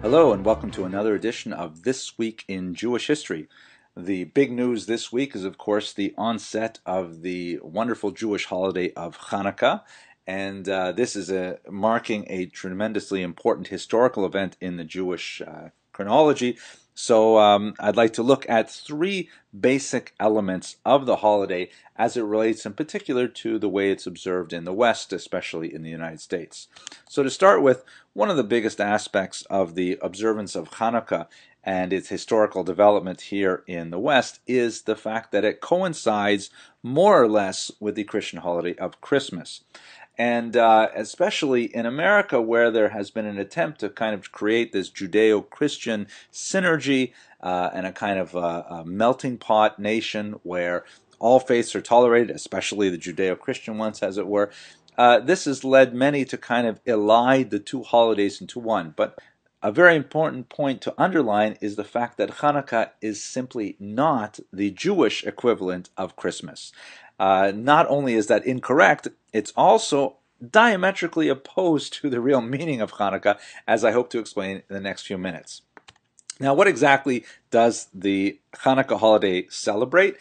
Hello and welcome to another edition of This Week in Jewish History. The big news this week is, of course, the onset of the wonderful Jewish holiday of Chanukah, and this is marking a tremendously important historical event in the Jewish chronology. So I'd like to look at three basic elements of the holiday as it relates in particular to the way it's observed in the West, especially in the United States. So to start with, one of the biggest aspects of the observance of Chanukah and its historical development here in the West is the fact that it coincides more or less with the Christian holiday of Christmas. And especially in America, where there has been an attempt to kind of create this Judeo-Christian synergy and a kind of a melting pot nation where all faiths are tolerated, especially the Judeo-Christian ones, as it were. This has led many to kind of elide the two holidays into one. But a very important point to underline is the fact that Chanukah is simply not the Jewish equivalent of Christmas. Not only is that incorrect, it's also diametrically opposed to the real meaning of Chanukah, as I hope to explain in the next few minutes. Now, what exactly does the Chanukah holiday celebrate?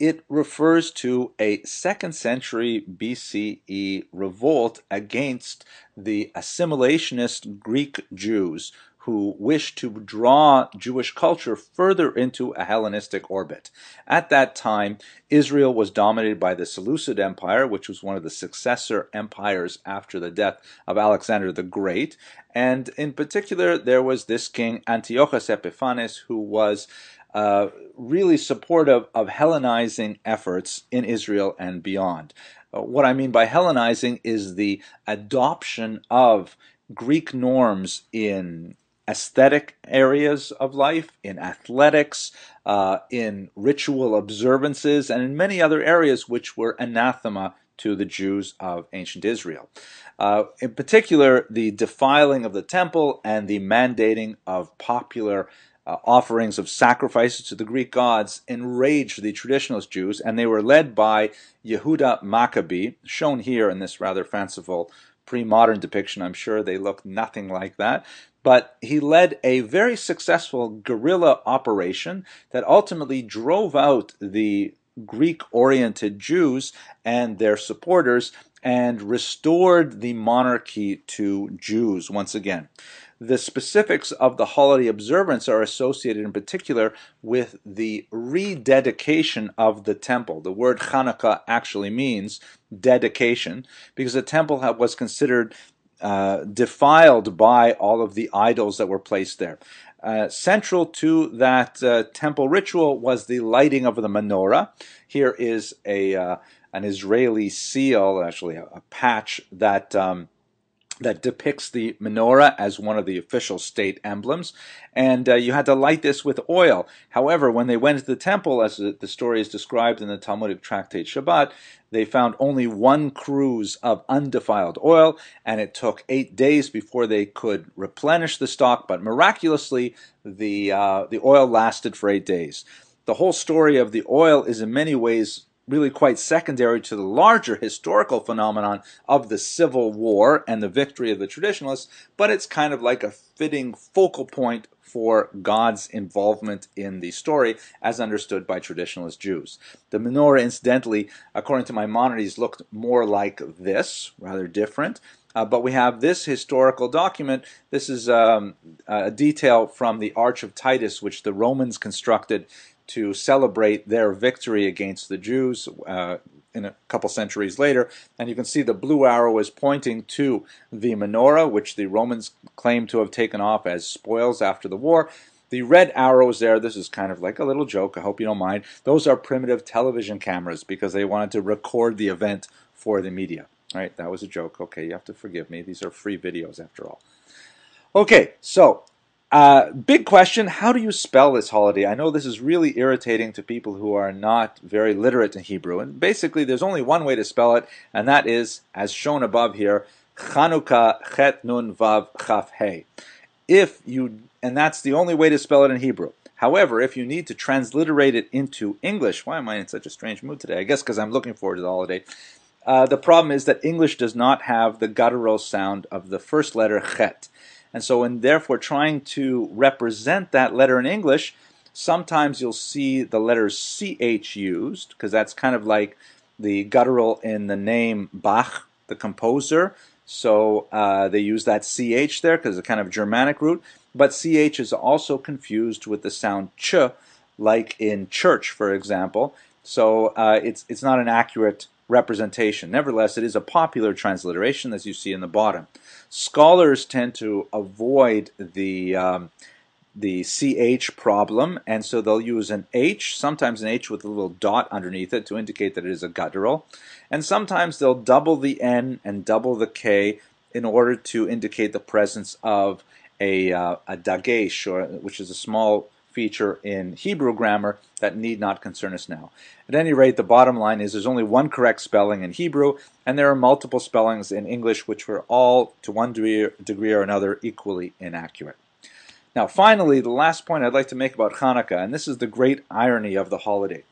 It refers to a 2nd century BCE revolt against the assimilationist Greek Jews who wished to draw Jewish culture further into a Hellenistic orbit. At that time, Israel was dominated by the Seleucid Empire, which was one of the successor empires after the death of Alexander the Great. And in particular, there was this king Antiochus Epiphanes, who was really supportive of Hellenizing efforts in Israel and beyond. What I mean by Hellenizing is the adoption of Greek norms in aesthetic areas of life, in athletics, in ritual observances, and in many other areas which were anathema to the Jews of ancient Israel. In particular, the defiling of the temple and the mandating of popular offerings of sacrifices to the Greek gods enraged the traditionalist Jews, and they were led by Yehuda Maccabee, shown here in this rather fanciful pre-modern depiction. I'm sure they look nothing like that. But he led a very successful guerrilla operation that ultimately drove out the Greek-oriented Jews and their supporters and restored the monarchy to Jews once again. The specifics of the holiday observance are associated in particular with the rededication of the temple. The word Chanukah actually means dedication because the temple was considered defiled by all of the idols that were placed there. Central to that temple ritual was the lighting of the menorah. Here is an Israeli seal, actually a patch that depicts the menorah as one of the official state emblems, and you had to light this with oil. However, when they went to the temple, as the story is described in the Talmudic tractate Shabbat, they found only one cruse of undefiled oil, and it took 8 days before they could replenish the stock, but miraculously the oil lasted for 8 days. The whole story of the oil is in many ways really quite secondary to the larger historical phenomenon of the Civil War and the victory of the traditionalists, but it's kind of like a fitting focal point for God's involvement in the story as understood by traditionalist Jews. The menorah, incidentally, according to Maimonides, looked more like this, rather different. But we have this historical document. This is a detail from the Arch of Titus, which the Romans constructed to celebrate their victory against the Jews in a couple centuries later. And you can see the blue arrow is pointing to the menorah, which the Romans claim to have taken off as spoils after the war. The red arrows there, this is kind of like a little joke, I hope you don't mind. Those are primitive television cameras because they wanted to record the event for the media. All right, that was a joke. Okay, you have to forgive me. These are free videos after all. Okay, so big question, how do you spell this holiday? I know this is really irritating to people who are not very literate in Hebrew. And basically, there's only one way to spell it, and that is, as shown above here, Chanukah, Chet Nun Vav Chaf He. And that's the only way to spell it in Hebrew. However, if you need to transliterate it into English, why am I in such a strange mood today? I guess because I'm looking forward to the holiday. The problem is that English does not have the guttural sound of the first letter Chet. And so in therefore trying to represent that letter in English, sometimes you'll see the letter CH used, because that's kind of like the guttural in the name Bach, the composer. So they use that CH there because it's a kind of Germanic root. But CH is also confused with the sound ch, like in church, for example. So it's not an accurate representation. Nevertheless, it is a popular transliteration, as you see in the bottom. Scholars tend to avoid the CH problem, and so they'll use an H, sometimes an H with a little dot underneath it to indicate that it is a guttural, and sometimes they'll double the N and double the K in order to indicate the presence of a dagesh, which is a small feature in Hebrew grammar that need not concern us now. At any rate, the bottom line is there's only one correct spelling in Hebrew, and there are multiple spellings in English which were all, to one degree or another, equally inaccurate. Now, finally, the last point I'd like to make about Chanukah, and this is the great irony of the holiday.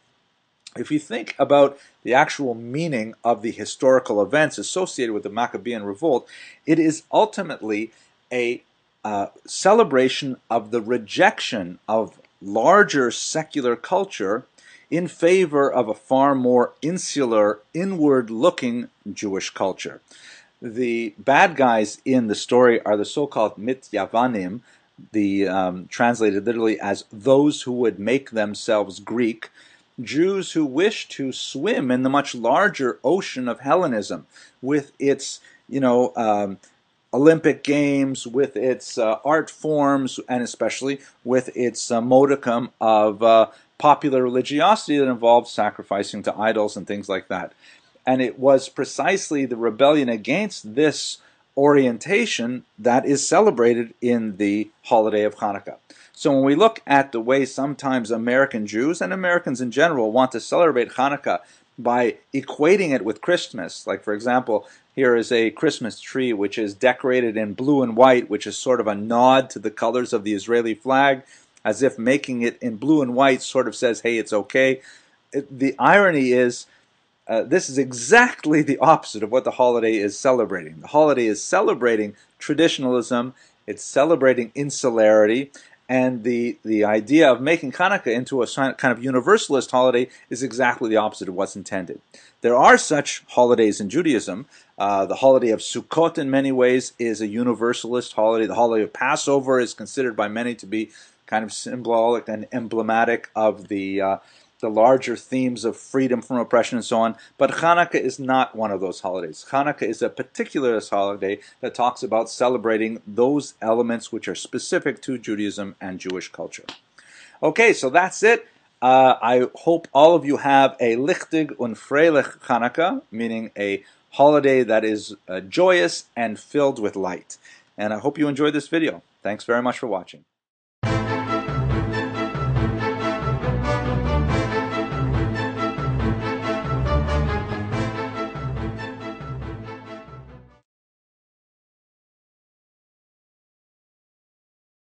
If you think about the actual meaning of the historical events associated with the Maccabean revolt, it is ultimately a celebration of the rejection of larger secular culture in favor of a far more insular, inward-looking Jewish culture. The bad guys in the story are the so-called Mityavanim, translated literally as those who would make themselves Greek, Jews who wish to swim in the much larger ocean of Hellenism with its, Olympic Games, with its art forms, and especially with its modicum of popular religiosity that involves sacrificing to idols and things like that. And it was precisely the rebellion against this orientation that is celebrated in the holiday of Chanukah. So when we look at the way sometimes American Jews and Americans in general want to celebrate Chanukah by equating it with Christmas, like for example, here is a Christmas tree which is decorated in blue and white, which is sort of a nod to the colors of the Israeli flag, as if making it in blue and white sort of says, hey, it's okay. The irony is, this is exactly the opposite of what the holiday is celebrating. The holiday is celebrating traditionalism, it's celebrating insularity, and the idea of making Chanukah into a kind of universalist holiday is exactly the opposite of what's intended. There are such holidays in Judaism. The holiday of Sukkot in many ways is a universalist holiday. The holiday of Passover is considered by many to be kind of symbolic and emblematic of the larger themes of freedom from oppression and so on. But Chanukah is not one of those holidays. Chanukah is a particularist holiday that talks about celebrating those elements which are specific to Judaism and Jewish culture. Okay, so that's it. I hope all of you have a lichtig und freilich Chanukah, meaning a holiday that is joyous and filled with light. And I hope you enjoyed this video. Thanks very much for watching.